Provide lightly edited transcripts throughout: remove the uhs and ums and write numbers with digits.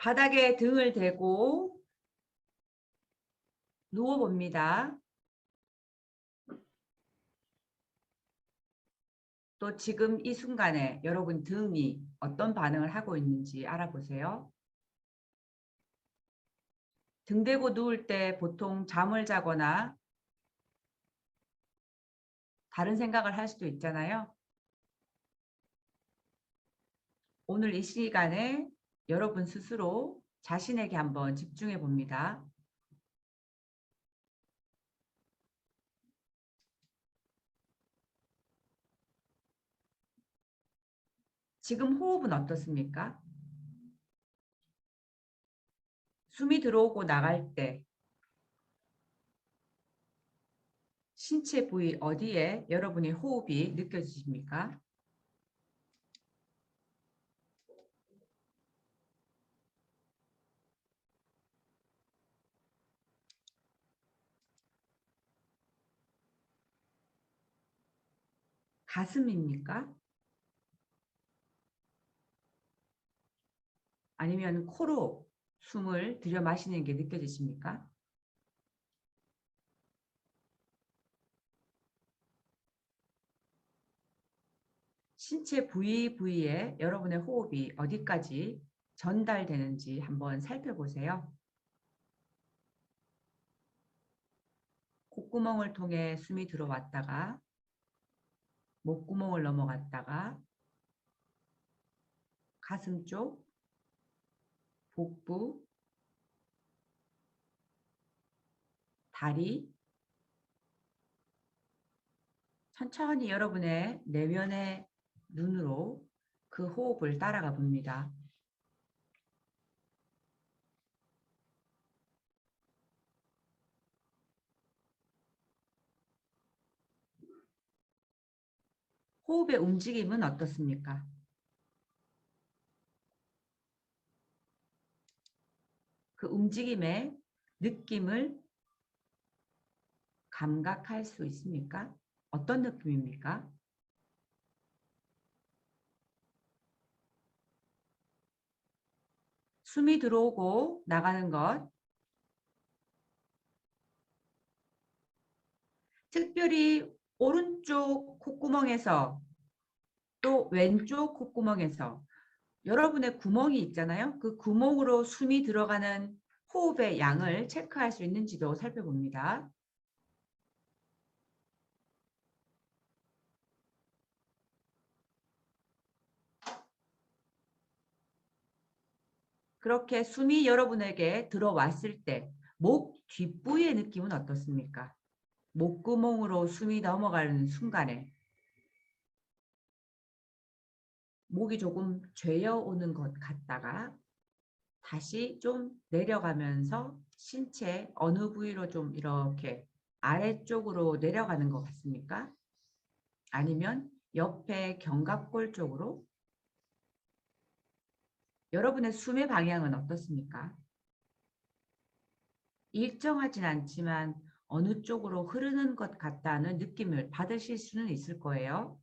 바닥에 등을 대고 누워봅니다. 또 지금 이 순간에 여러분 등이 어떤 반응을 하고 있는지 알아보세요. 등 대고 누울 때 보통 잠을 자거나 다른 생각을 할 수도 있잖아요. 오늘 이 시간에 여러분 스스로 자신에게 한번 집중해 봅니다. 지금 호흡은 어떻습니까? 숨이 들어오고 나갈 때 신체 부위 어디에 여러분의 호흡이 느껴지십니까? 가슴입니까? 아니면 코로 숨을 들여 마시는 게 느껴지십니까? 신체 부위에 여러분의 호흡이 어디까지 전달되는지 한번 살펴보세요. 콧구멍을 통해 숨이 들어왔다가 목구멍을 넘어갔다가 가슴 쪽, 복부, 다리, 천천히 여러분의 내면의 눈으로 그 호흡을 따라가 봅니다. 호흡의 움직임은 어떻습니까? 그 움직임의 느낌을 감각할 수 있습니까? 어떤 느낌입니까? 숨이 들어오고 나가는 것, 특별히 오른쪽 콧구멍에서 또 왼쪽 콧구멍에서 여러분의 구멍이 있잖아요. 그 구멍으로 숨이 들어가는 호흡의 양을 체크할 수 있는지도 살펴봅니다. 그렇게 숨이 여러분에게 들어왔을 때 목 뒷부의 느낌은 어떻습니까? 목구멍으로 숨이 넘어가는 순간에 목이 조금 죄어오는 것 같다가 다시 좀 내려가면서 신체 어느 부위로 좀 이렇게 아래쪽으로 내려가는 것 같습니까? 아니면 옆에 견갑골 쪽으로? 여러분의 숨의 방향은 어떻습니까? 일정하진 않지만 어느 쪽으로 흐르는 것 같다는 느낌을 받으실 수는 있을 거예요.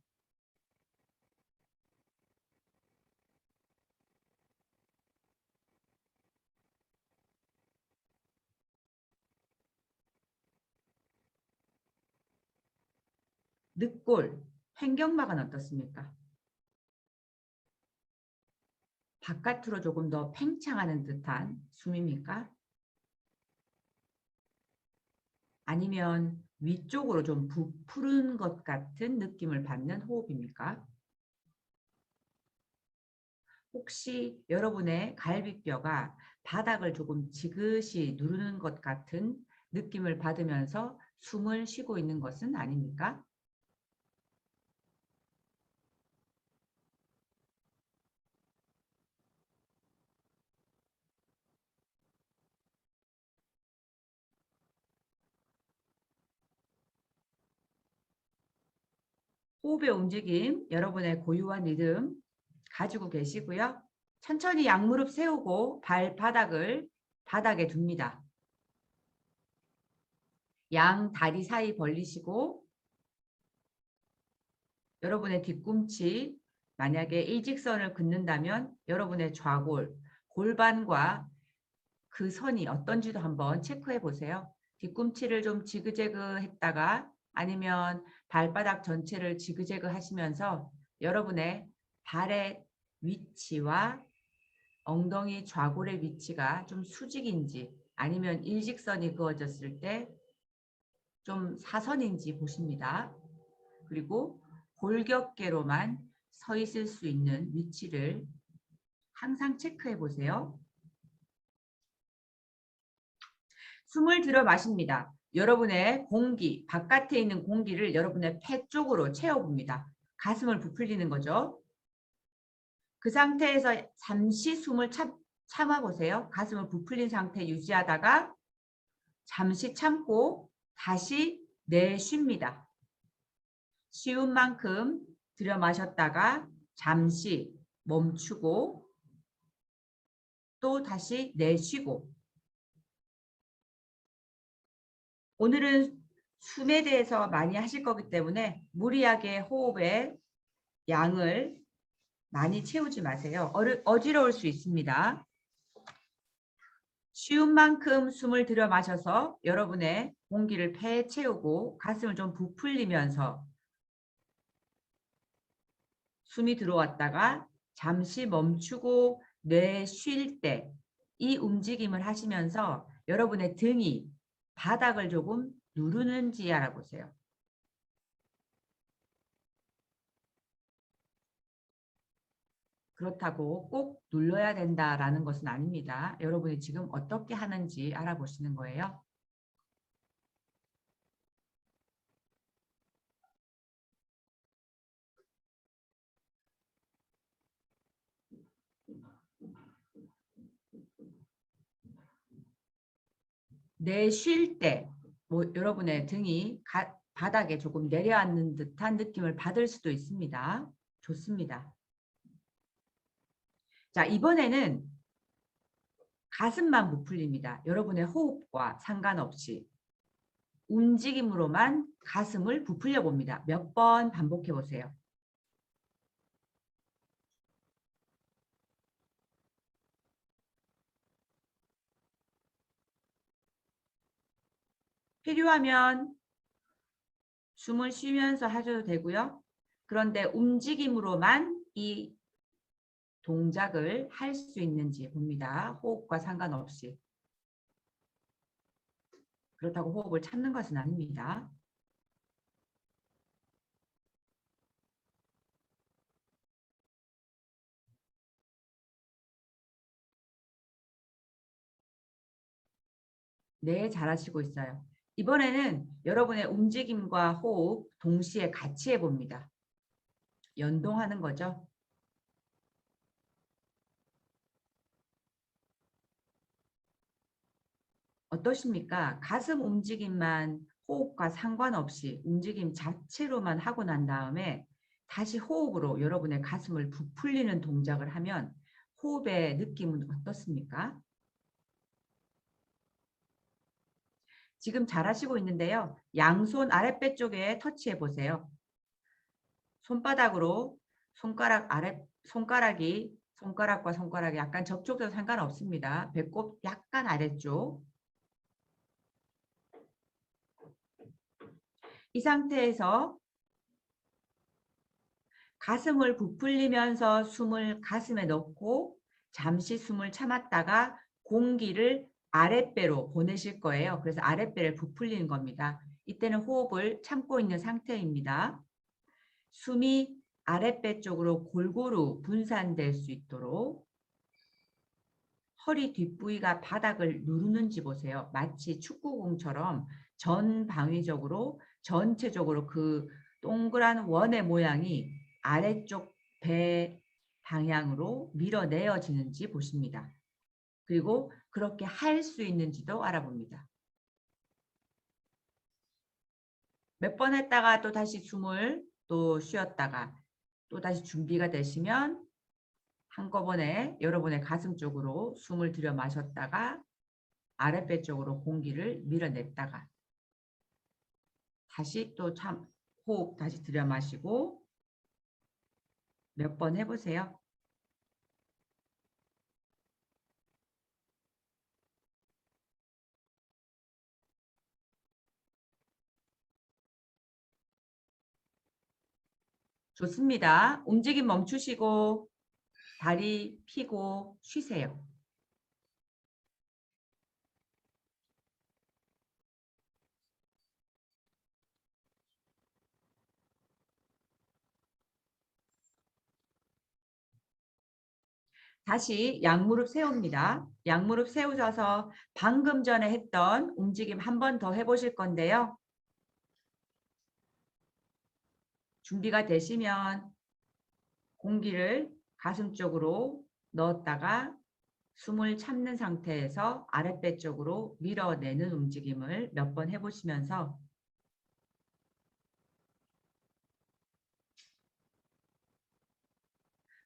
늑골, 횡격막은 어떻습니까? 바깥으로 조금 더 팽창하는 듯한 숨입니까? 아니면 위쪽으로 좀 부푸른 것 같은 느낌을 받는 호흡입니까? 혹시 여러분의 갈비뼈가 바닥을 조금 지그시 누르는 것 같은 느낌을 받으면서 숨을 쉬고 있는 것은 아닙니까? 호흡의 움직임, 여러분의 고유한 리듬 가지고 계시고요. 천천히 양무릎 세우고 발바닥을 바닥에 둡니다. 양 다리 사이 벌리시고 여러분의 뒤꿈치 만약에 일직선을 긋는다면 여러분의 좌골, 골반과 그 선이 어떤지도 한번 체크해 보세요. 뒤꿈치를 좀 지그재그 했다가 아니면 발바닥 전체를 지그재그 하시면서 여러분의 발의 위치와 엉덩이 좌골의 위치가 좀 수직인지 아니면 일직선이 그어졌을 때 좀 사선인지 보십니다. 그리고 골격계로만 서 있을 수 있는 위치를 항상 체크해 보세요. 숨을 들여 마십니다. 여러분의 공기, 바깥에 있는 공기를 여러분의 폐 쪽으로 채워봅니다. 가슴을 부풀리는 거죠. 그 상태에서 잠시 숨을 참아보세요. 가슴을 부풀린 상태 유지하다가 잠시 참고 다시 내쉽니다. 쉬운 만큼 들여 마셨다가 잠시 멈추고 또 다시 내쉬고. 오늘은 숨에 대해서 많이 하실 거기 때문에 무리하게 호흡의 양을 많이 채우지 마세요. 어지러울 수 있습니다. 쉬운 만큼 숨을 들여 마셔서 여러분의 공기를 폐에 채우고 가슴을 좀 부풀리면서 숨이 들어왔다가 잠시 멈추고 내쉴 때 이 움직임을 하시면서 여러분의 등이 바닥을 조금 누르는지 알아보세요. 그렇다고 꼭 눌러야 된다라는 것은 아닙니다. 여러분이 지금 어떻게 하는지 알아보시는 거예요. 내쉴 때 여러분의 등이 바닥에 조금 내려앉는 듯한 느낌을 받을 수도 있습니다. 좋습니다. 자, 이번에는 가슴만 부풀립니다. 여러분의 호흡과 상관없이 움직임으로만 가슴을 부풀려 봅니다. 몇 번 반복해 보세요. 필요하면 숨을 쉬면서 하셔도 되고요. 그런데 움직임으로만 이 동작을 할 수 있는지 봅니다. 호흡과 상관없이. 그렇다고 호흡을 참는 것은 아닙니다. 네, 잘하시고 있어요. 이번에는 여러분의 움직임과 호흡 동시에 같이 해봅니다. 연동하는 거죠. 어떠십니까? 가슴 움직임만 호흡과 상관없이 움직임 자체로만 하고 난 다음에 다시 호흡으로 여러분의 가슴을 부풀리는 동작을 하면 호흡의 느낌은 어떻습니까? 지금 잘하시고 있는데요. 양손 아랫배 쪽에 터치해 보세요. 손바닥으로 손가락과 손가락이 약간 접촉돼도 상관없습니다. 배꼽 약간 아래쪽. 이 상태에서 가슴을 부풀리면서 숨을 가슴에 넣고 잠시 숨을 참았다가 공기를 아랫배로 보내실 거예요. 그래서 아랫배를 부풀리는 겁니다. 이때는 호흡을 참고 있는 상태입니다. 숨이 아랫배 쪽으로 골고루 분산될 수 있도록 허리 뒷부위가 바닥을 누르는지 보세요. 마치 축구공처럼 전방위적으로 전체적으로 그 동그란 원의 모양이 아래쪽 배 방향으로 밀어내어지는지 보십니다. 그리고 그렇게 할 수 있는지도 알아봅니다. 몇 번 했다가 또 다시 숨을 또 쉬었다가 또 다시 준비가 되시면 한꺼번에 여러분의 가슴 쪽으로 숨을 들여 마셨다가 아랫배 쪽으로 공기를 밀어냈다가 다시 또 호흡 다시 들여 마시고 몇 번 해보세요. 좋습니다. 움직임 멈추시고 다리 펴고 쉬세요. 다시 양무릎 세웁니다. 양무릎 세우셔서 방금 전에 했던 움직임 한 번 더 해보실 건데요. 준비가 되시면 공기를 가슴 쪽으로 넣었다가 숨을 참는 상태에서 아랫배 쪽으로 밀어내는 움직임을 몇 번 해보시면서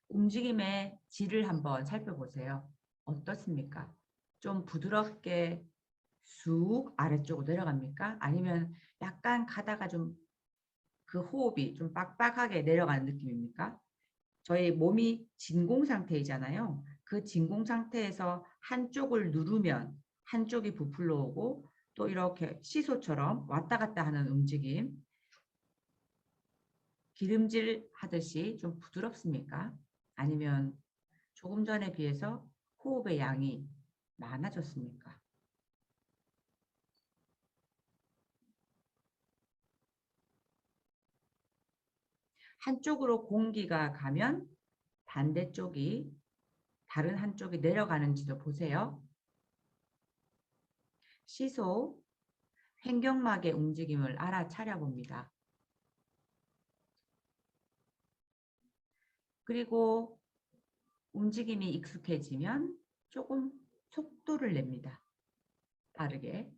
움직임의 질을 한번 살펴보세요. 어떻습니까? 좀 부드럽게 쑥 아래쪽으로 내려갑니까? 아니면 약간 가다가 좀 그 호흡이 좀 빡빡하게 내려가는 느낌입니까? 저희 몸이 진공 상태이잖아요. 그 진공 상태에서 한쪽을 누르면 한쪽이 부풀러 오고 또 이렇게 시소처럼 왔다 갔다 하는 움직임, 기름질 하듯이 좀 부드럽습니까? 아니면 조금 전에 비해서 호흡의 양이 많아졌습니까? 한쪽으로 공기가 가면 반대쪽이 다른 한쪽이 내려가는지도 보세요. 시소, 횡격막의 움직임을 알아차려 봅니다. 그리고 움직임이 익숙해지면 조금 속도를 냅니다. 빠르게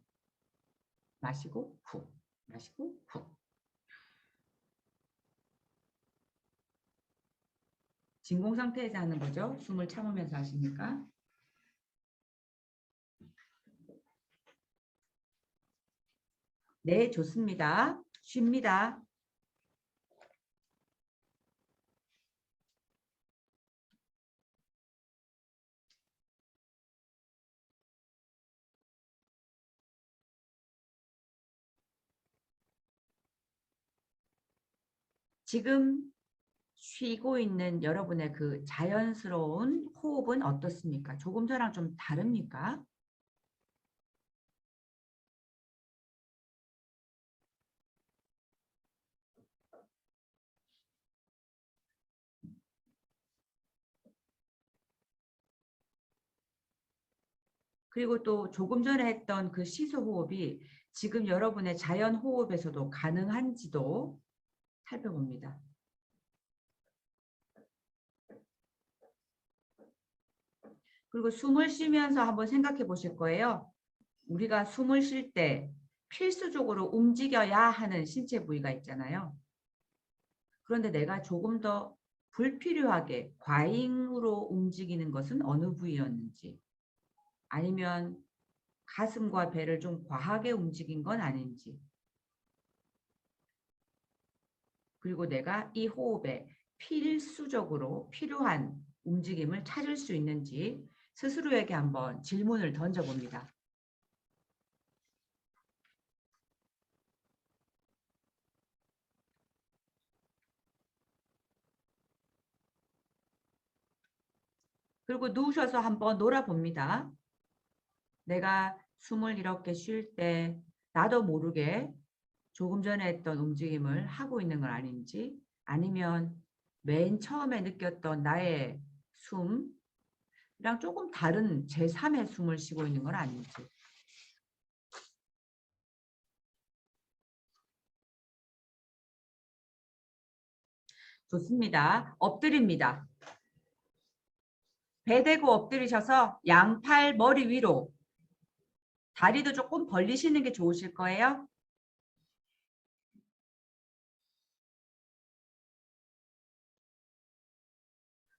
마시고 후, 마시고 후. 진공 상태에서 하는 거죠. 숨을 참으면서 하시니까. 네, 좋습니다. 쉽니다. 지금 쉬고 있는 여러분의 그 자연스러운 호흡은 어떻습니까? 조금 전랑 좀 다릅니까? 그리고 또 조금 전에 했던 그 시소 호흡이 지금 여러분의 자연 호흡에서도 가능한지도 살펴봅니다. 그리고 숨을 쉬면서 한번 생각해 보실 거예요. 우리가 숨을 쉴 때 필수적으로 움직여야 하는 신체 부위가 있잖아요. 그런데 내가 조금 더 불필요하게 과잉으로 움직이는 것은 어느 부위였는지, 아니면 가슴과 배를 좀 과하게 움직인 건 아닌지, 그리고 내가 이 호흡에 필수적으로 필요한 움직임을 찾을 수 있는지 스스로에게 한번 질문을 던져봅니다. 그리고 누우셔서 한번 놀아봅니다. 내가 숨을 이렇게 쉴 때 나도 모르게 조금 전에 했던 움직임을 하고 있는 건 아닌지, 아니면 맨 처음에 느꼈던 나의 숨이랑 조금 다른 제3의 숨을 쉬고 있는 건 아닌지. 좋습니다. 엎드립니다. 배 대고 엎드리셔서 양팔 머리 위로, 다리도 조금 벌리시는 게 좋으실 거예요.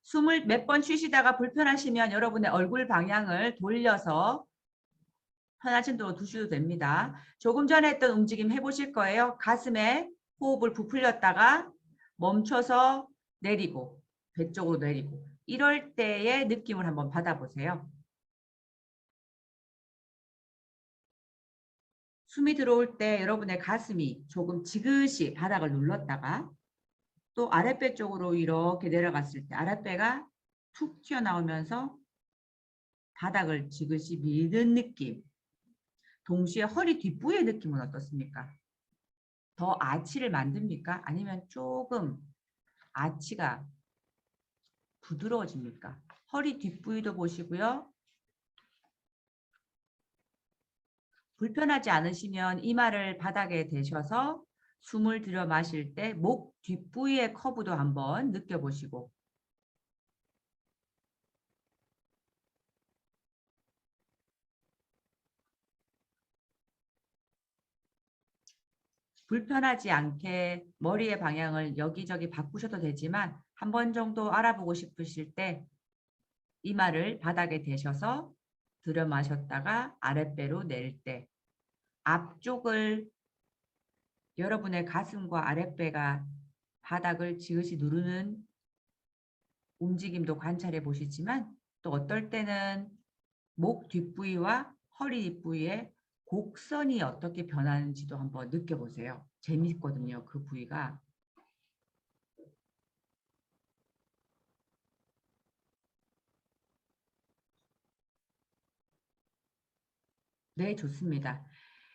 숨을 몇 번 쉬시다가 불편하시면 여러분의 얼굴 방향을 돌려서 편하신 대로 두셔도 됩니다. 조금 전에 했던 움직임 해보실 거예요. 가슴에 호흡을 부풀렸다가 멈춰서 내리고 배 쪽으로 내리고, 이럴 때의 느낌을 한번 받아보세요. 숨이 들어올 때 여러분의 가슴이 조금 지그시 바닥을 눌렀다가 또 아랫배 쪽으로 이렇게 내려갔을 때 아랫배가 툭 튀어나오면서 바닥을 지그시 미는 느낌. 동시에 허리 뒷부의 느낌은 어떻습니까? 더 아치를 만듭니까? 아니면 조금 아치가 부드러워집니까? 허리 뒷부위도 보시고요. 불편하지 않으시면 이마를 바닥에 대셔서 숨을 들여 마실 때 목 뒷부위의 커브도 한번 느껴보시고 불편하지 않게 머리의 방향을 여기저기 바꾸셔도 되지만 한 번 정도 알아보고 싶으실 때 이마를 바닥에 대셔서 들여 마셨다가 아랫배로 낼 때 앞쪽을 여러분의 가슴과 아랫배가 바닥을 지그시 누르는 움직임도 관찰해 보시지만 또 어떨 때는 목 뒷부위와 허리 뒷부위의 곡선이 어떻게 변하는지도 한번 느껴보세요. 재밌거든요. 그 부위가. 네, 좋습니다.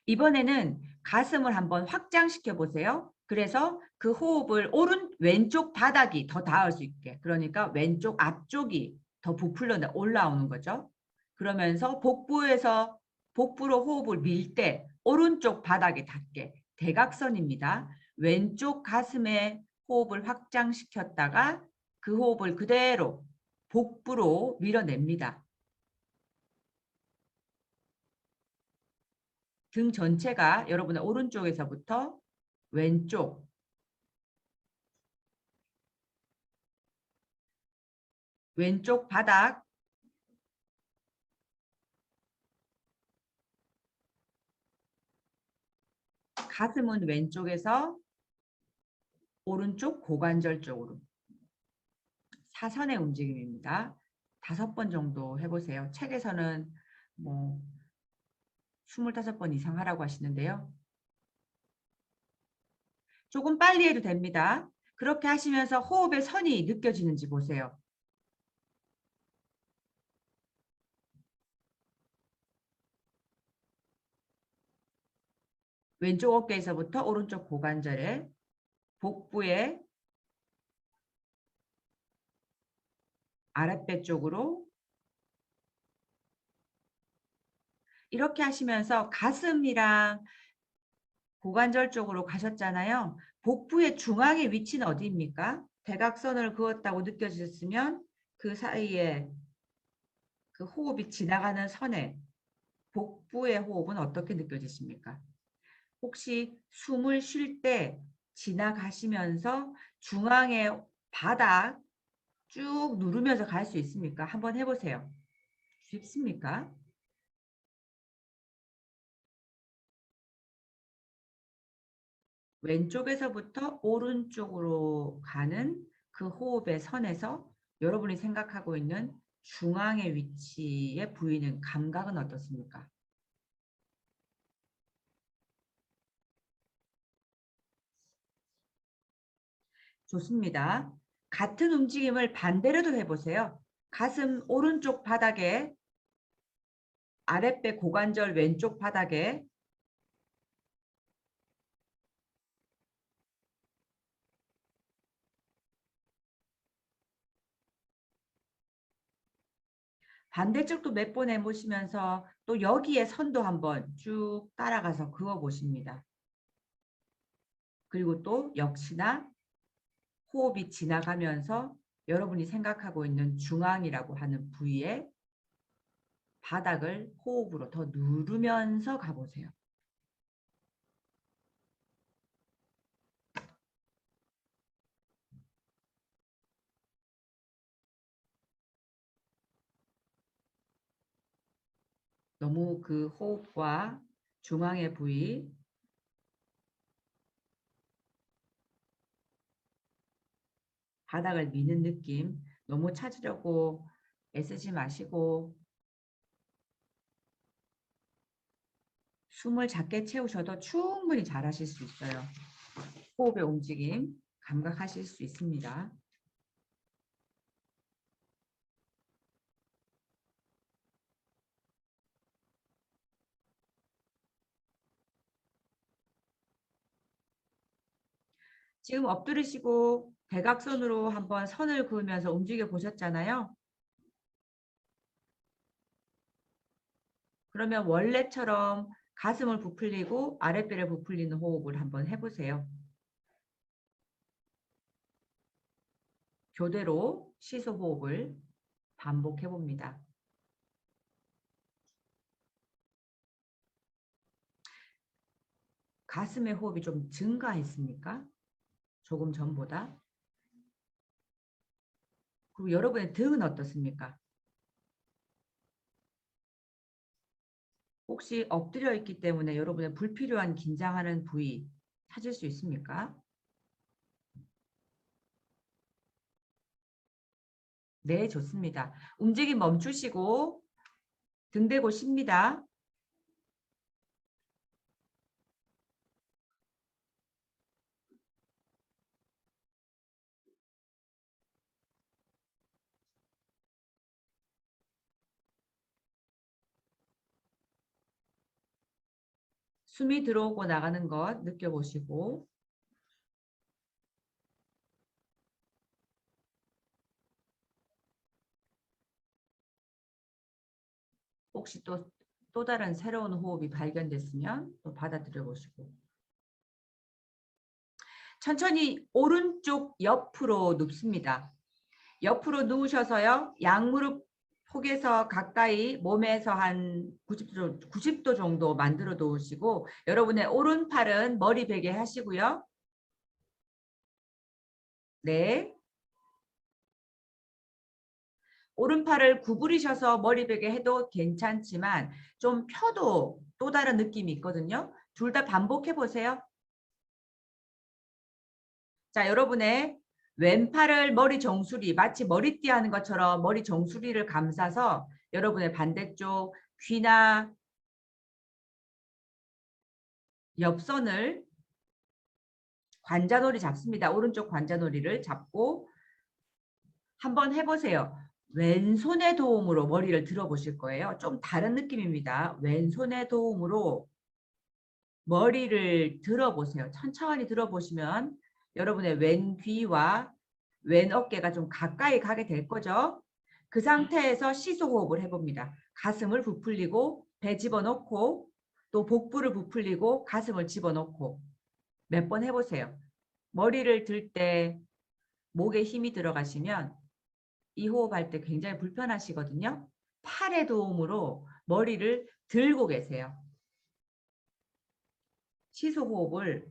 이번에는 가슴을 한번 확장시켜 보세요. 그래서 그 호흡을 왼쪽 바닥이 더 닿을 수 있게. 그러니까 왼쪽 앞쪽이 더 부풀려 올라오는 거죠. 그러면서 복부로 호흡을 밀 때 오른쪽 바닥에 닿게 대각선입니다. 왼쪽 가슴에 호흡을 확장시켰다가 그 호흡을 그대로 복부로 밀어냅니다. 등 전체가 여러분의 오른쪽에서부터 왼쪽, 왼쪽 바닥, 가슴은 왼쪽에서 오른쪽 고관절 쪽으로 사선의 움직임입니다. 5번 정도 해보세요. 책에서는 뭐 25번 이상 하라고 하시는데요. 조금 빨리 해도 됩니다. 그렇게 하시면서 호흡의 선이 느껴지는지 보세요. 왼쪽 어깨에서부터 오른쪽 고관절에 복부의 아랫배 쪽으로 이렇게 하시면서 가슴이랑 고관절 쪽으로 가셨잖아요. 복부의 중앙의 위치는 어디입니까? 대각선을 그었다고 느껴지셨으면 그 사이에 그 호흡이 지나가는 선에 복부의 호흡은 어떻게 느껴지십니까? 혹시 숨을 쉴 때 지나가시면서 중앙의 바닥 쭉 누르면서 갈 수 있습니까? 한번 해보세요. 쉽습니까? 왼쪽에서부터 오른쪽으로 가는 그 호흡의 선에서 여러분이 생각하고 있는 중앙의 위치에 보이는 감각은 어떻습니까? 좋습니다. 같은 움직임을 반대로도 해보세요. 가슴 오른쪽 바닥에 아랫배 고관절 왼쪽 바닥에 반대쪽도 몇 번 해보시면서 또 여기에 선도 한번 쭉 따라가서 그어보십니다. 그리고 또 역시나 호흡이 지나가면서 여러분이 생각하고 있는 중앙이라고 하는 부위에 바닥을 호흡으로 더 누르면서 가보세요. 너무 그 호흡과 중앙의 부위, 바닥을 미는 느낌 너무 찾으려고 애쓰지 마시고 숨을 작게 채우셔도 충분히 잘하실 수 있어요. 호흡의 움직임. 감각하실 수 있습니다. 지금 엎드리시고 대각선으로 한번 선을 그으면서 움직여 보셨잖아요. 그러면 원래처럼 가슴을 부풀리고 아랫배를 부풀리는 호흡을 한번 해보세요. 교대로 시소 호흡을 반복해 봅니다. 가슴의 호흡이 좀 증가했습니까? 조금 전보다. 그리고 여러분의 등은 어떻습니까? 혹시 엎드려 있기 때문에 여러분의 불필요한 긴장하는 부위 찾을 수 있습니까? 네, 좋습니다. 움직임 멈추시고 등 대고 쉽니다. 숨이 들어오고 나가는 것 느껴보시고 혹시 또 다른 새로운 호흡이 발견됐으면 또 받아들여 보시고 천천히 오른쪽 옆으로 눕습니다. 옆으로 누우셔서요. 양무릎 폭에서 가까이 몸에서 한 90도 정도 만들어 놓으시고 여러분의 오른팔은 머리 베게 하시고요. 네. 오른팔을 구부리셔서 머리 베게 해도 괜찮지만 좀 펴도 또 다른 느낌이 있거든요. 둘 다 반복해 보세요. 자, 여러분의 왼팔을 머리 정수리, 마치 머리띠 하는 것처럼 머리 정수리를 감싸서 여러분의 반대쪽 귀나 옆선을 관자놀이 잡습니다. 오른쪽 관자놀이를 잡고 한번 해보세요. 왼손의 도움으로 머리를 들어보실 거예요. 좀 다른 느낌입니다. 왼손의 도움으로 머리를 들어보세요. 천천히 들어보시면 여러분의 왼 귀와 왼 어깨가 좀 가까이 가게 될 거죠. 그 상태에서 시소호흡을 해봅니다. 가슴을 부풀리고 배 집어넣고 또 복부를 부풀리고 가슴을 집어넣고 몇 번 해보세요. 머리를 들 때 목에 힘이 들어가시면 이 호흡할 때 굉장히 불편하시거든요. 팔의 도움으로 머리를 들고 계세요. 시소 호흡을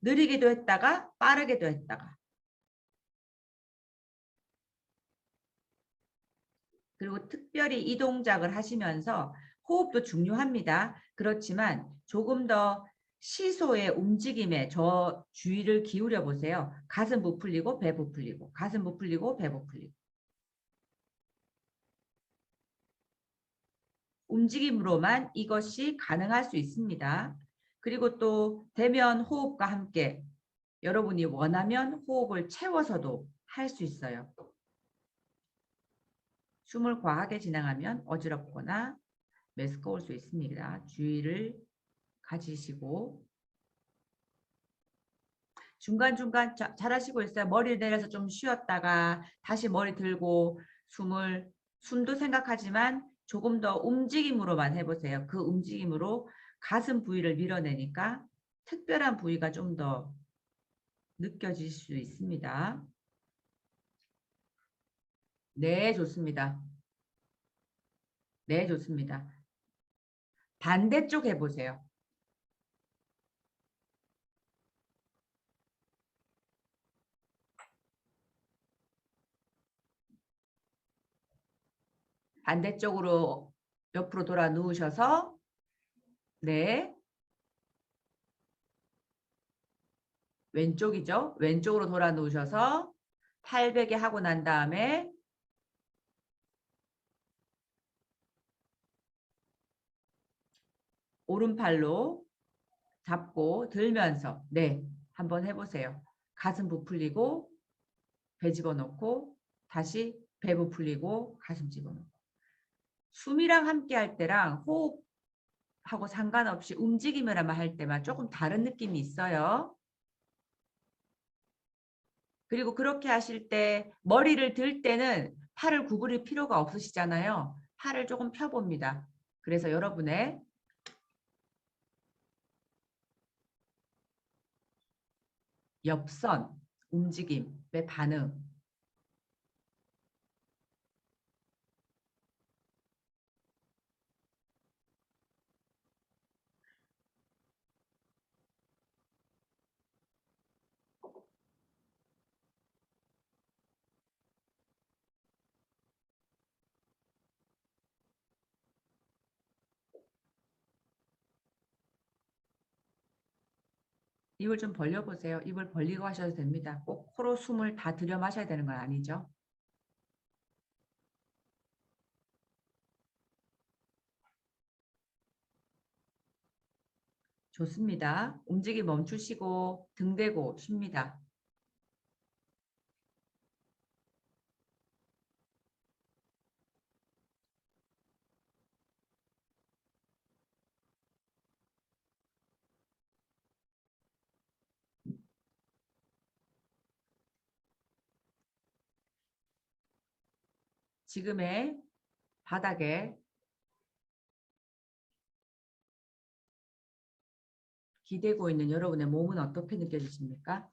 느리게도 했다가 빠르게도 했다가 그리고 특별히 이 동작을 하시면서 호흡도 중요합니다. 그렇지만 조금 더 시소의 움직임에 저 주의를 기울여 보세요. 가슴 부풀리고 배 부풀리고 가슴 부풀리고 배 부풀리고 움직임으로만 이것이 가능할 수 있습니다. 그리고 또 대면 호흡과 함께 여러분이 원하면 호흡을 채워서도 할 수 있어요. 숨을 과하게 진행하면 어지럽거나 메스꺼울 수 있습니다. 주의를 가지시고 중간중간 잘하시고 있어요. 머리 내려서 좀 쉬었다가 다시 머리 들고 숨도 생각하지만 조금 더 움직임으로만 해보세요. 그 움직임으로 가슴 부위를 밀어내니까 특별한 부위가 좀 더 느껴질 수 있습니다. 네, 좋습니다. 네, 좋습니다. 반대쪽 해보세요. 반대쪽으로 옆으로 돌아 누우셔서 네, 왼쪽이죠. 왼쪽으로 돌아 누우셔서 팔베개 하고 난 다음에 오른팔로 잡고 들면서 네, 한번 해보세요. 가슴 부풀리고 배 집어넣고 다시 배 부풀리고 가슴 집어넣고. 숨이랑 함께 할 때랑 호흡하고 상관없이 움직임이라만 할 때만 조금 다른 느낌이 있어요. 그리고 그렇게 하실 때 머리를 들 때는 팔을 구부릴 필요가 없으시잖아요. 팔을 조금 펴봅니다. 그래서 여러분의 옆선 움직임의 반응. 입을 좀 벌려보세요. 입을 벌리고 하셔도 됩니다. 꼭 코로 숨을 다 들여 마셔야 되는 건 아니죠. 좋습니다. 움직임 멈추시고 등 대고 쉽니다. 지금의 바닥에 기대고 있는 여러분의 몸은 어떻게 느껴지십니까?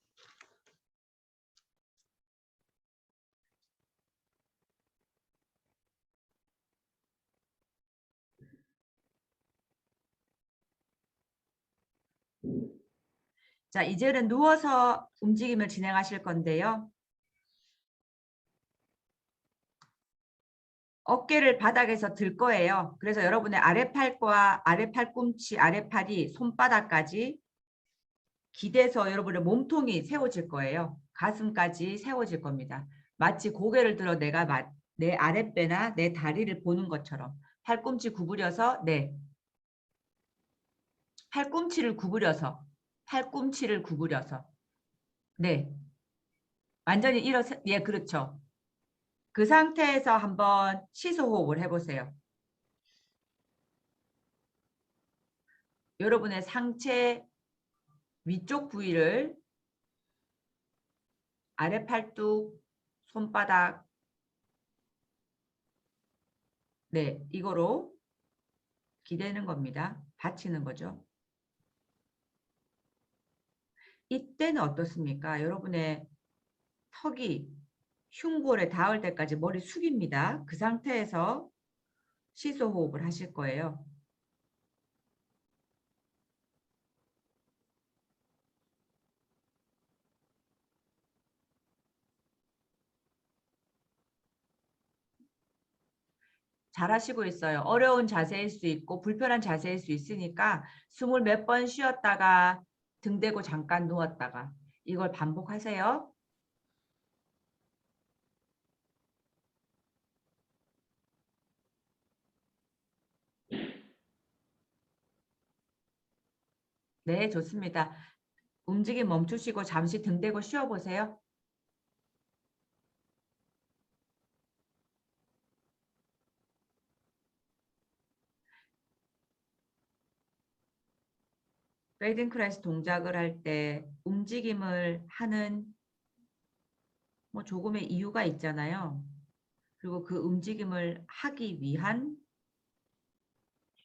자, 이제는 누워서 움직임을 진행하실 건데요. 어깨를 바닥에서 들 거예요. 그래서 여러분의 아래팔과 아래팔꿈치, 아래팔이 손바닥까지 기대서 여러분의 몸통이 세워질 거예요. 가슴까지 세워질 겁니다. 마치 고개를 들어 내 아랫배나 내 다리를 보는 것처럼 팔꿈치 구부려서 팔꿈치를 구부려서 팔꿈치를 구부려서 네, 완전히 일어서 예, 그렇죠. 그 상태에서 한번 시소 호흡을 해보세요. 여러분의 상체 위쪽 부위를 아래 팔뚝, 손바닥, 네, 이거로 기대는 겁니다. 받치는 거죠. 이때는 어떻습니까? 여러분의 턱이 흉골에 닿을 때까지 머리 숙입니다. 그 상태에서 시소 호흡을 하실 거예요. 잘하시고 있어요. 어려운 자세일 수 있고 불편한 자세일 수 있으니까 숨을 몇 번 쉬었다가 등 대고 잠깐 누웠다가 이걸 반복하세요. 네, 좋습니다. 움직임 멈추시고 잠시 등 대고 쉬어보세요. 페이딩크라이스 동작을 할 때 움직임을 하는 뭐 조금의 이유가 있잖아요. 그리고 그 움직임을 하기 위한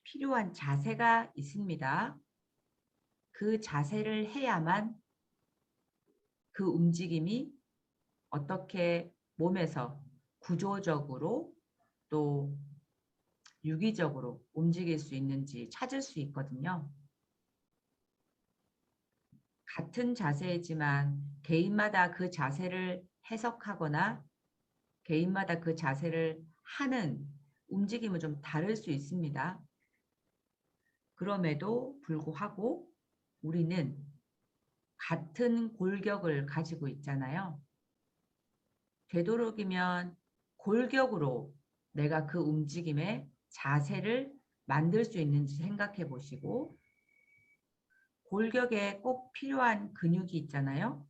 필요한 자세가 있습니다. 그 자세를 해야만 그 움직임이 어떻게 몸에서 구조적으로 또 유기적으로 움직일 수 있는지 찾을 수 있거든요. 같은 자세이지만 개인마다 그 자세를 해석하거나 개인마다 그 자세를 하는 움직임은 좀 다를 수 있습니다. 그럼에도 불구하고 우리는 같은 골격을 가지고 있잖아요. 되도록이면 골격으로 내가 그 움직임의 자세를 만들 수 있는지 생각해 보시고 골격에 꼭 필요한 근육이 있잖아요.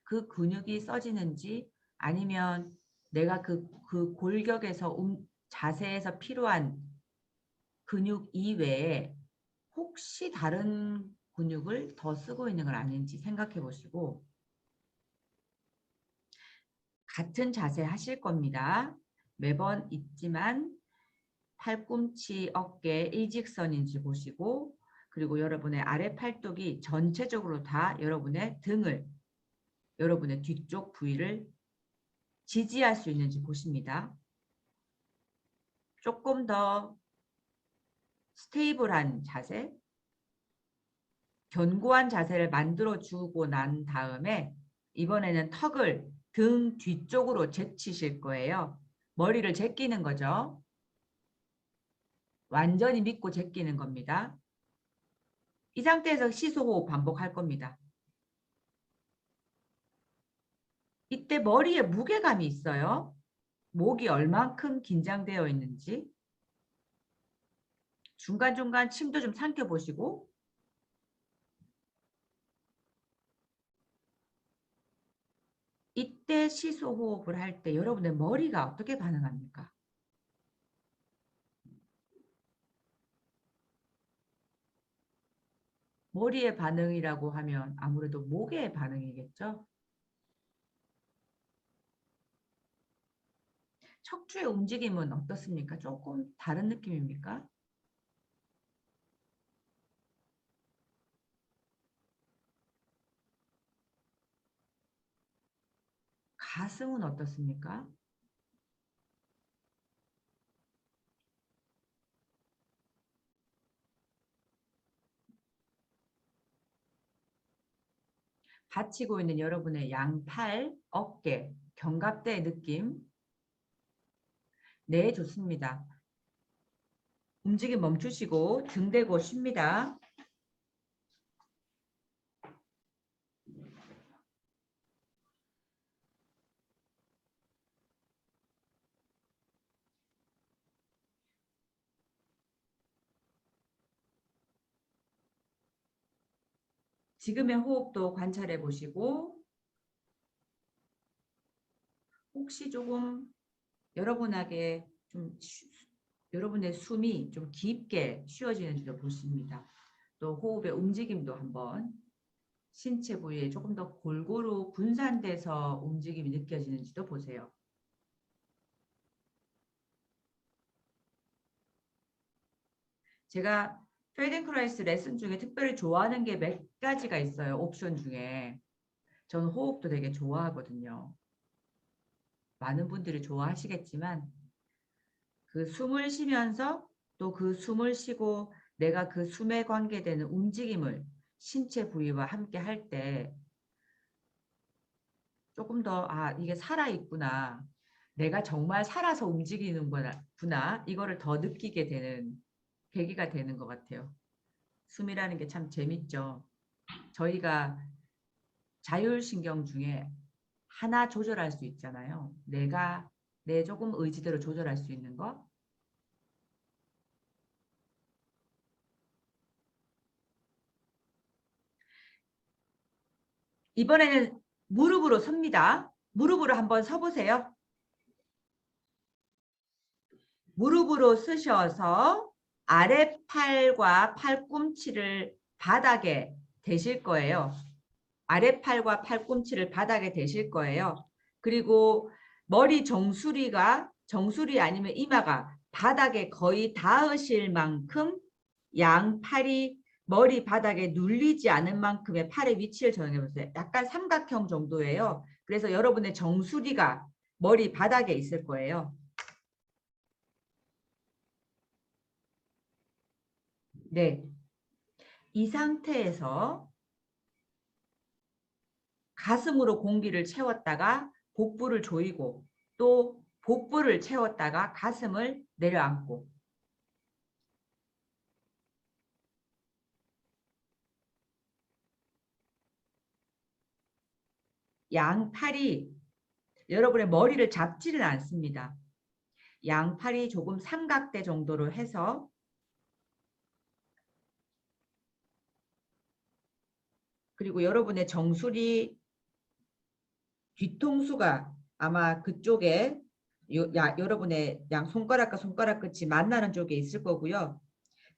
그 근육이 써지는지 아니면 내가 그 골격에서 자세에서 필요한 근육 이외에 혹시 다른 근육을 더 쓰고 있는 건 아닌지 생각해 보시고 같은 자세 하실 겁니다. 매번 있지만 팔꿈치, 어깨 일직선인지 보시고 그리고 여러분의 아래 팔뚝이 전체적으로 다 여러분의 등을 여러분의 뒤쪽 부위를 지지할 수 있는지 보십니다. 조금 더 스테이블한 자세, 견고한 자세를 만들어 주고 난 다음에 이번에는 턱을 등 뒤쪽으로 제치실 거예요. 머리를 제끼는 거죠. 완전히 믿고 제끼는 겁니다. 이 상태에서 시소호흡 반복할 겁니다. 이때 머리에 무게감이 있어요. 목이 얼만큼 긴장되어 있는지 중간중간 침도 좀 삼켜보시고 이때 시소호흡을 할 때 여러분의 머리가 어떻게 반응합니까? 머리의 반응이라고 하면 아무래도 목의 반응이겠죠? 척추의 움직임은 어떻습니까? 조금 다른 느낌입니까? 가슴은 어떻습니까? 받치고 있는 여러분의 양팔, 어깨, 견갑대의 느낌. 네, 좋습니다. 움직임 멈추시고 등 대고 쉽니다. 지금의 호흡도 관찰해 보시고 혹시 조금 여러분에게 여러분의 숨이 좀 깊게 쉬어지는지도 보십니다. 또 호흡의 움직임도 한번 신체 부위에 조금 더 골고루 분산돼서 움직임이 느껴지는지도 보세요. 제가 페이덴크라이스 레슨 중에 특별히 좋아하는 게 몇 가지가 있어요. 옵션 중에. 저는 호흡도 되게 좋아하거든요. 많은 분들이 좋아하시겠지만 그 숨을 쉬면서 또 그 숨을 쉬고 내가 그 숨에 관계되는 움직임을 신체 부위와 함께 할 때 조금 더 이게 살아있구나. 내가 정말 살아서 움직이는구나. 이거를 더 느끼게 되는 계기가 되는 것 같아요. 숨이라는 게 참 재밌죠. 저희가 자율신경 중에 하나 조절할 수 있잖아요. 내가 내 조금 의지대로 조절할 수 있는 거. 이번에는 무릎으로 섭니다. 무릎으로 한번 서보세요. 무릎으로 쓰셔서 아랫팔과 팔꿈치를 바닥에 대실 거예요. 아랫팔과 팔꿈치를 바닥에 대실 거예요. 그리고 머리 정수리 아니면 이마가 바닥에 거의 닿으실 만큼 양팔이 머리 바닥에 눌리지 않은 만큼의 팔의 위치를 정해 보세요. 약간 삼각형 정도예요. 그래서 여러분의 정수리가 머리 바닥에 있을 거예요. 네. 이 상태에서 가슴으로 공기를 채웠다가 복부를 조이고 또 복부를 채웠다가 가슴을 내려앉고 양팔이 여러분의 머리를 잡지는 않습니다. 양팔이 조금 삼각대 정도로 해서 그리고 여러분의 정수리 뒤통수가 아마 그쪽에 여러분의 양 손가락과 손가락 끝이 만나는 쪽에 있을 거고요.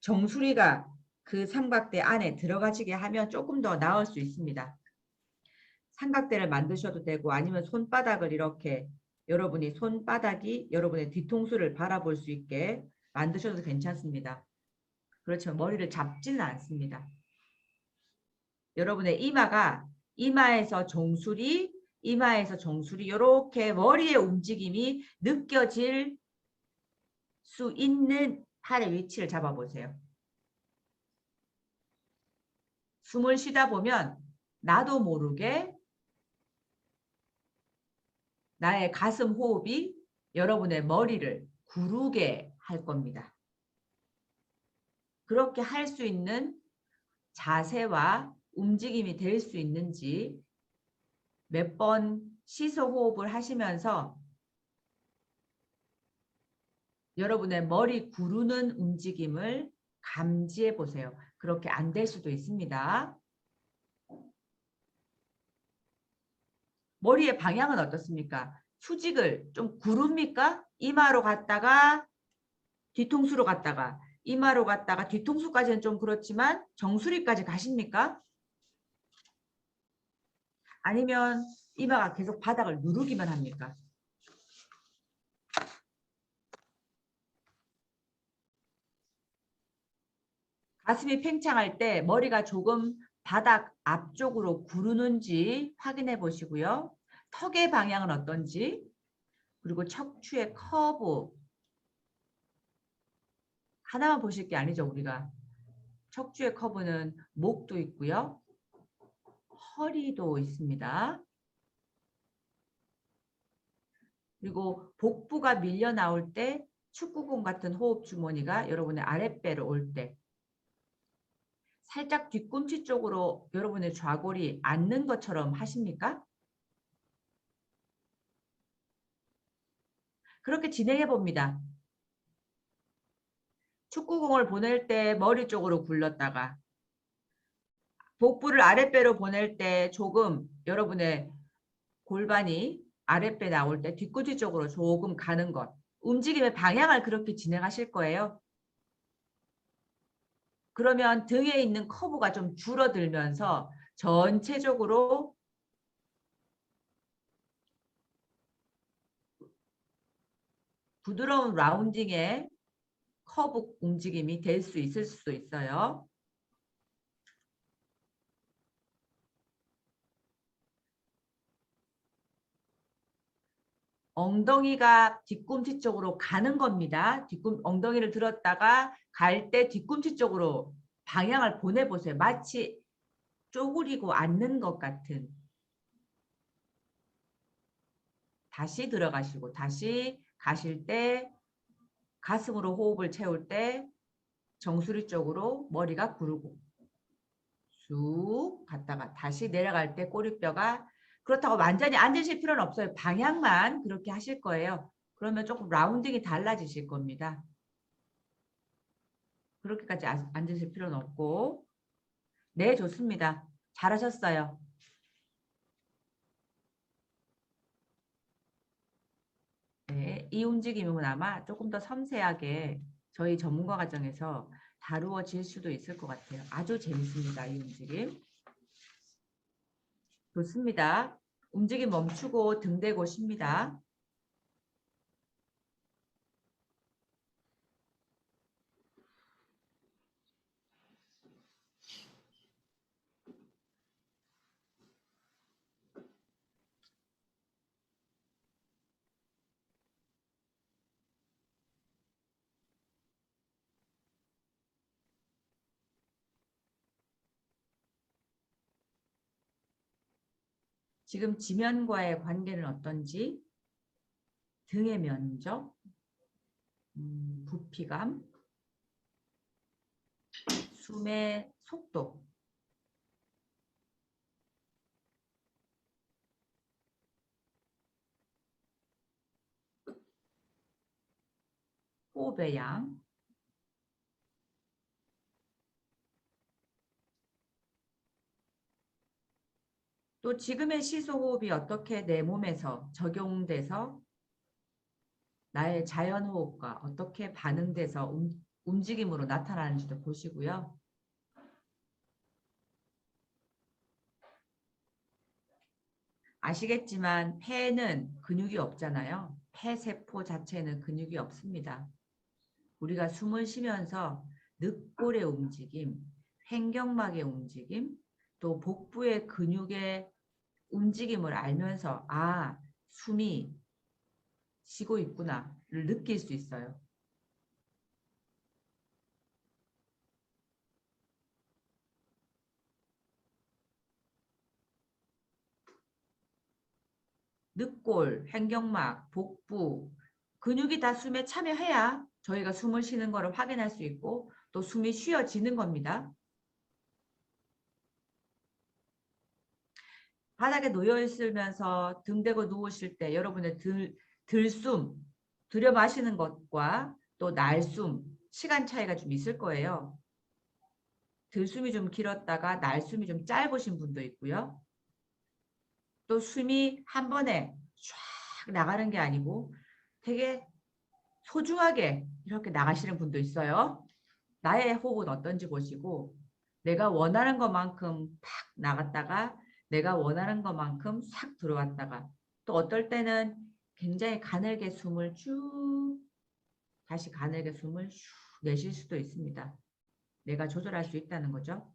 정수리가 그 삼각대 안에 들어가시게 하면 조금 더 나을 수 있습니다. 삼각대를 만드셔도 되고 아니면 손바닥을 이렇게 여러분이 손바닥이 여러분의 뒤통수를 바라볼 수 있게 만드셔도 괜찮습니다. 그렇지만 머리를 잡지는 않습니다. 여러분의 이마에서 정수리 이렇게 머리의 움직임이 느껴질 수 있는 팔의 위치를 잡아보세요. 숨을 쉬다 보면 나도 모르게 나의 가슴 호흡이 여러분의 머리를 구르게 할 겁니다. 그렇게 할 수 있는 자세와 움직임이 될 수 있는지 몇 번 시소 호흡을 하시면서 여러분의 머리 구르는 움직임을 감지해 보세요. 그렇게 안 될 수도 있습니다. 머리의 방향은 어떻습니까? 수직을 좀 구릅니까? 이마로 갔다가 뒤통수로 갔다가 이마로 갔다가 뒤통수까지는 좀 그렇지만 정수리까지 가십니까? 아니면 이마가 계속 바닥을 누르기만 합니까? 가슴이 팽창할 때 머리가 조금 바닥 앞쪽으로 구르는지 확인해 보시고요. 턱의 방향은 어떤지, 그리고 척추의 커브 하나만 보실 게 아니죠, 우리가. 척추의 커브는 목도 있고요. 허리도 있습니다. 그리고 복부가 밀려 나올 때 축구공 같은 호흡 주머니가 여러분의 아랫배로 올 때 살짝 뒤꿈치 쪽으로 여러분의 좌골이 앉는 것처럼 하십니까? 그렇게 진행해 봅니다. 축구공을 보낼 때 머리 쪽으로 굴렀다가 복부를 아랫배로 보낼 때 조금 여러분의 골반이 아랫배 나올 때 뒤꿈치 쪽으로 조금 가는 것. 움직임의 방향을 그렇게 진행하실 거예요. 그러면 등에 있는 커브가 좀 줄어들면서 전체적으로 부드러운 라운딩의 커브 움직임이 될 수 있을 수도 있어요. 엉덩이가 뒤꿈치 쪽으로 가는 겁니다. 엉덩이를 들었다가 갈 때 뒤꿈치 쪽으로 방향을 보내보세요. 마치 쪼그리고 앉는 것 같은. 다시 들어가시고 다시 가실 때 가슴으로 호흡을 채울 때 정수리 쪽으로 머리가 구르고 쑥 갔다가 다시 내려갈 때 꼬리뼈가 그렇다고 완전히 앉으실 필요는 없어요. 방향만 그렇게 하실 거예요. 그러면 조금 라운딩이 달라지실 겁니다. 그렇게까지 앉으실 필요는 없고 네, 좋습니다. 잘하셨어요. 네, 이 움직임은 아마 조금 더 섬세하게 저희 전문가 과정에서 다루어질 수도 있을 것 같아요. 아주 재밌습니다. 이 움직임. 좋습니다. 움직임 멈추고 등 대고 쉽니다. 지금 지면과의 관계는 어떤지, 등의 면적, 부피감, 숨의 속도, 호흡의 양, 또 지금의 시소호흡이 어떻게 내 몸에서 적용돼서 나의 자연호흡과 어떻게 반응돼서 움직임으로 나타나는지도 보시고요. 아시겠지만 폐는 근육이 없잖아요. 폐세포 자체는 근육이 없습니다. 우리가 숨을 쉬면서 늑골의 움직임, 횡격막의 움직임, 또 복부의 근육의 움직임을 알면서 아, 숨이 쉬고 있구나를 느낄 수 있어요. 늑골, 횡격막, 복부, 근육이 다 숨에 참여해야 저희가 숨을 쉬는 것을 확인할 수 있고 또 숨이 쉬어지는 겁니다. 바닥에 놓여 있으면서 등 대고 누우실 때 여러분의 들숨, 들여 마시는 것과 또 날숨, 시간 차이가 좀 있을 거예요. 들숨이 좀 길었다가 날숨이 좀 짧으신 분도 있고요. 또 숨이 한 번에 쫙 나가는 게 아니고 되게 소중하게 이렇게 나가시는 분도 있어요. 나의 호흡은 어떤지 보시고 내가 원하는 것만큼 팍 나갔다가 내가 원하는 것만큼 싹 들어왔다가 또 어떨 때는 굉장히 가늘게 숨을 쭉 다시 가늘게 숨을 슉 내쉴 수도 있습니다. 내가 조절할 수 있다는 거죠.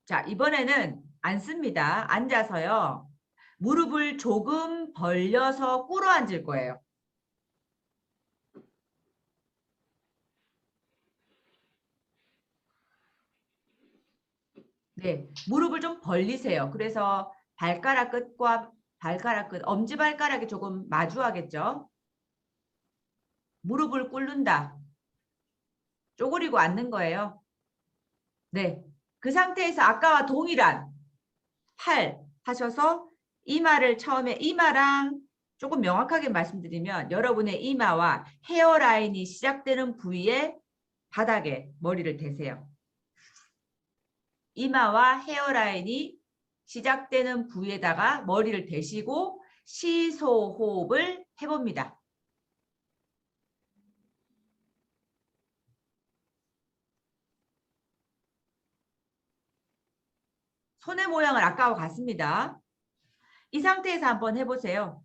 자, 이번에는 앉습니다. 앉아서요. 무릎을 조금 벌려서 꿇어 앉을 거예요. 네, 무릎을 좀 벌리세요. 그래서 발가락 끝과 발가락 끝, 엄지발가락이 조금 마주하겠죠? 무릎을 꿇는다. 쪼그리고 앉는 거예요. 네, 그 상태에서 아까와 동일한 팔 하셔서 이마를 처음에 이마랑 조금 명확하게 말씀드리면 여러분의 이마와 헤어라인이 시작되는 부위에 바닥에 머리를 대세요. 이마와 헤어라인이 시작되는 부위에다가 머리를 대시고 시소호흡을 해봅니다. 손의 모양을 아까와 같습니다. 이 상태에서 한번 해보세요.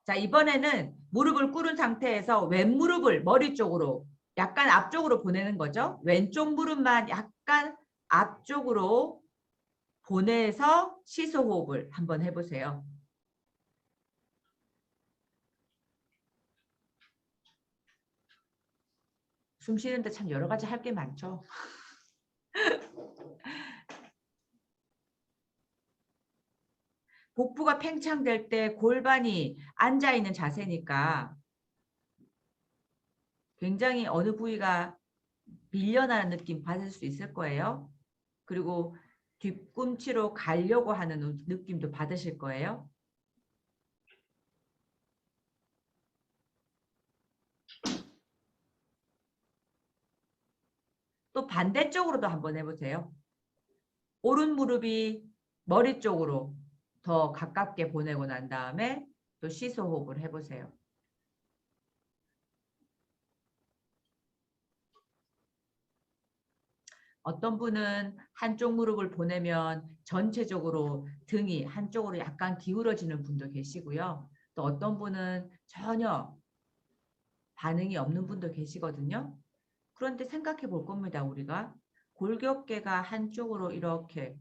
자, 이번에는 무릎을 꿇은 상태에서 왼무릎을 머리 쪽으로 약간 앞쪽으로 보내는 거죠. 왼쪽 무릎만 약간 앞쪽으로 보내서 시소호흡을 한번 해보세요. 숨 쉬는데 참 여러 가지 할 게 많죠. 복부가 팽창될 때 골반이 앉아있는 자세니까 굉장히 어느 부위가 밀려나는 느낌 받을 수 있을 거예요. 그리고 뒤꿈치로 가려고 하는 느낌도 받으실 거예요. 또 반대쪽으로도 한번 해보세요. 오른 무릎이 머리 쪽으로 더 가깝게 보내고 난 다음에 또 시소호흡을 해보세요. 어떤 분은 한쪽 무릎을 보내면 전체적으로 등이 한쪽으로 약간 기울어지는 분도 계시고요. 또 어떤 분은 전혀 반응이 없는 분도 계시거든요. 그런데 생각해 볼 겁니다. 우리가 골격계가 한쪽으로 이렇게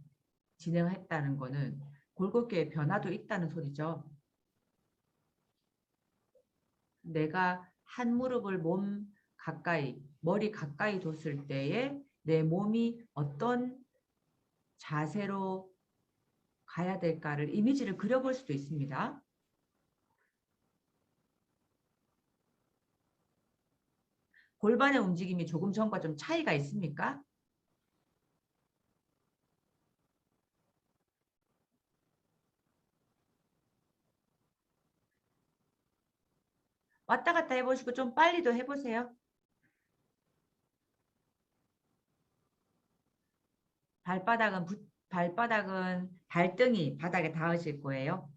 진행했다는 거는 골격계의 변화도 있다는 소리죠. 내가 한 무릎을 몸 가까이, 머리 가까이 뒀을 때에 내 몸이 어떤 자세로 가야 될까를 이미지를 그려볼 수도 있습니다. 골반의 움직임이 조금 전과 좀 차이가 있습니까? 왔다 갔다 해보시고 좀 빨리도 해보세요. 발바닥은 발등이 바닥에 닿으실 거예요.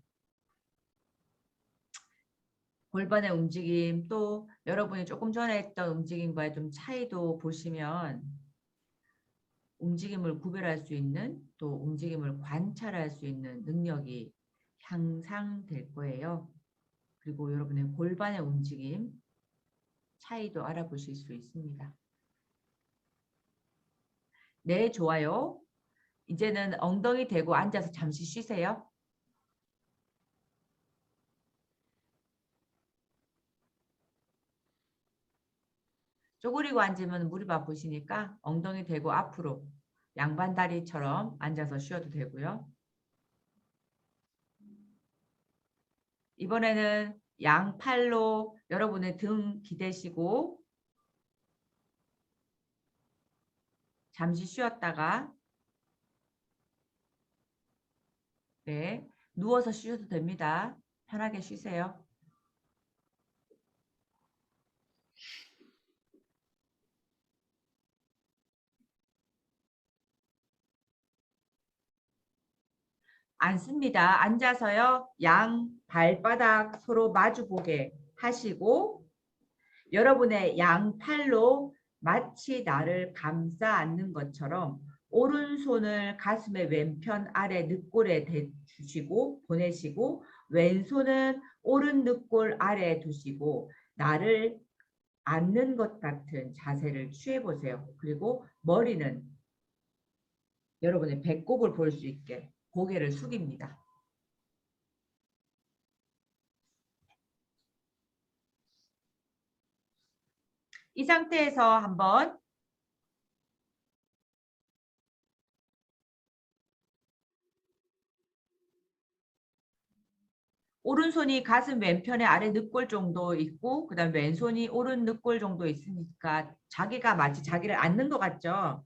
골반의 움직임 또 여러분이 조금 전에 했던 움직임과의 좀 차이도 보시면 움직임을 구별할 수 있는 또 움직임을 관찰할 수 있는 능력이 향상될 거예요. 그리고 여러분의 골반의 움직임 차이도 알아보실 수 있습니다. 네, 좋아요. 이제는 엉덩이 대고 앉아서 잠시 쉬세요. 쪼그리고 앉으면 무릎 아프시니까 엉덩이 대고 앞으로 양반 다리처럼 앉아서 쉬어도 되고요. 이번에는 양팔로 여러분의 등 기대시고 잠시 쉬었다가 네, 누워서 쉬셔도 됩니다. 편하게 쉬세요. 앉습니다. 앉아서요. 양 발바닥 서로 마주보게 하시고 여러분의 양팔로 마치 나를 감싸 안는 것처럼 오른손을 가슴의 왼편 아래 늑골에 대주시고 보내시고 왼손은 오른 늑골 아래에 두시고 나를 안는 것 같은 자세를 취해보세요. 그리고 머리는 여러분의 배꼽을 볼 수 있게 고개를 숙입니다. 이 상태에서 한번 오른손이 가슴 왼편에 아래 늑골 정도 있고 그다음 왼손이 오른 늑골 정도 있으니까 자기가 마치 자기를 안는 것 같죠.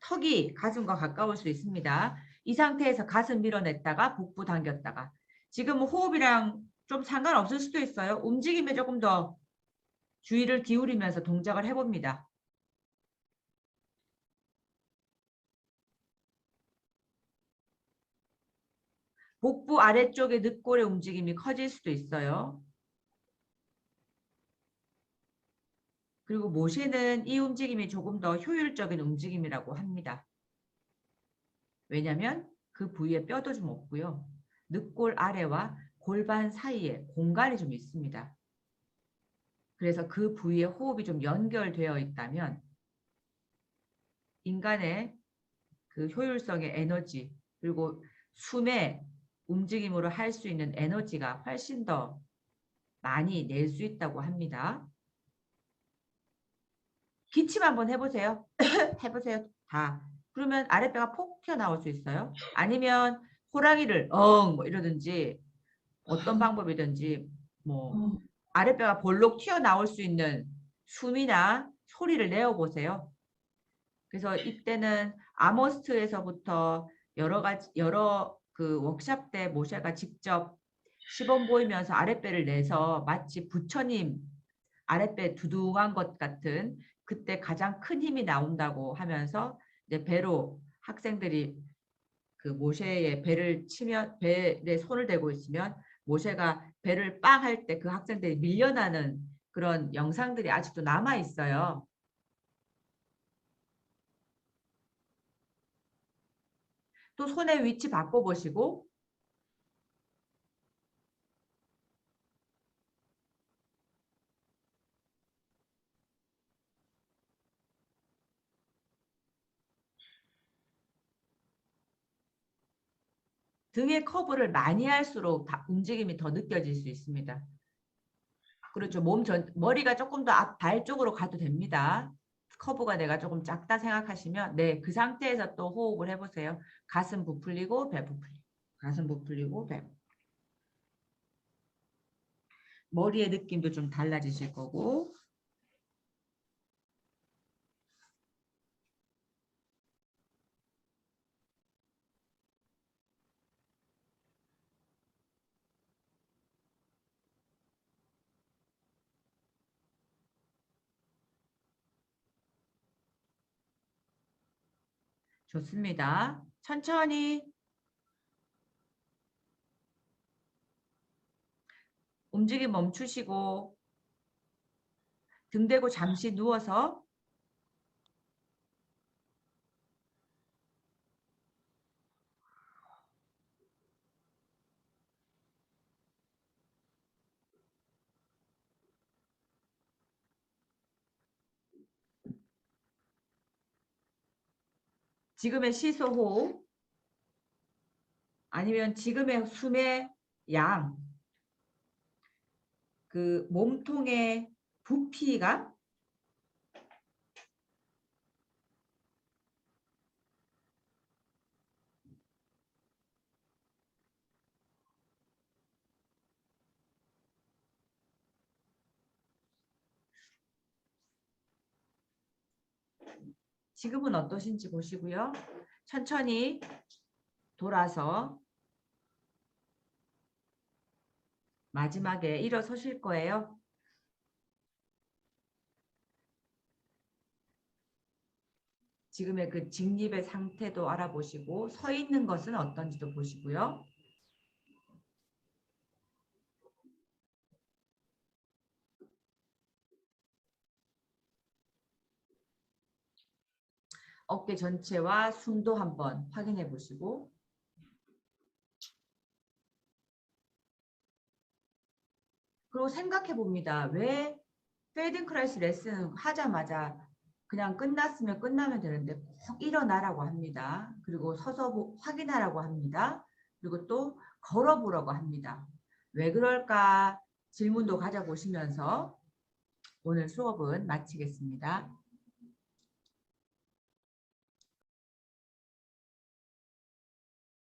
턱이 가슴과 가까울 수 있습니다. 이 상태에서 가슴 밀어냈다가 복부 당겼다가 지금 호흡이랑 좀 상관없을 수도 있어요. 움직임에 조금 더 주의를 기울이면서 동작을 해봅니다. 복부 아래쪽의 늑골의 움직임이 커질 수도 있어요. 그리고 모세는 이 움직임이 조금 더 효율적인 움직임이라고 합니다. 왜냐하면 그 부위에 뼈도 좀 없고요. 늑골 아래와 골반 사이에 공간이 좀 있습니다. 그래서 그 부위에 호흡이 좀 연결되어 있다면 인간의 그 효율성의 에너지 그리고 숨의 움직임으로 할 수 있는 에너지가 훨씬 더 많이 낼 수 있다고 합니다. 기침 한번 해보세요. 해보세요. 다. 그러면 아랫배가 폭 튀어나올 수 있어요. 아니면 호랑이를 뭐 이러든지 어떤 방법이든지 뭐 아랫배가 볼록 튀어나올 수 있는 숨이나 소리를 내어보세요. 그래서 이때는 아머스트에서부터 여러 그 워크샵 때 모샤가 직접 시범 보이면서 아랫배를 내서 마치 부처님 아랫배 두둥한 것 같은 그때 가장 큰 힘이 나온다고 하면서 이제 배로 학생들이 그 모세의 배를 치면 배에 손을 대고 있으면 모세가 배를 빵 할 때 그 학생들이 밀려나는 그런 영상들이 아직도 남아 있어요. 또 손의 위치 바꿔보시고 등의 커브를 많이 할수록 움직임이 더 느껴질 수 있습니다. 그렇죠. 머리가 조금 더 앞 발 쪽으로 가도 됩니다. 커브가 내가 조금 작다 생각하시면 네, 그 상태에서 또 호흡을 해보세요. 가슴 부풀리고 배 부풀리고 가슴 부풀리고 배 머리의 느낌도 좀 달라지실 거고 좋습니다. 천천히 움직임 멈추시고 등 대고 잠시 누워서 지금의 시소 호흡 아니면 지금의 숨의 양, 그 몸통의 부피가 지금은 어떠신지 보시고요. 천천히 돌아서 마지막에 일어서실 거예요. 지금의 그 직립의 상태도 알아보시고 서 있는 것은 어떤지도 보시고요. 어깨 전체와 숨도 한번 확인해 보시고 그리고 생각해 봅니다. 왜 페이든크라이스 레슨 하자마자 그냥 끝났으면 끝나면 되는데 꼭 일어나라고 합니다. 그리고 서서 확인하라고 합니다. 그리고 또 걸어보라고 합니다. 왜 그럴까 질문도 가져보시면서 오늘 수업은 마치겠습니다.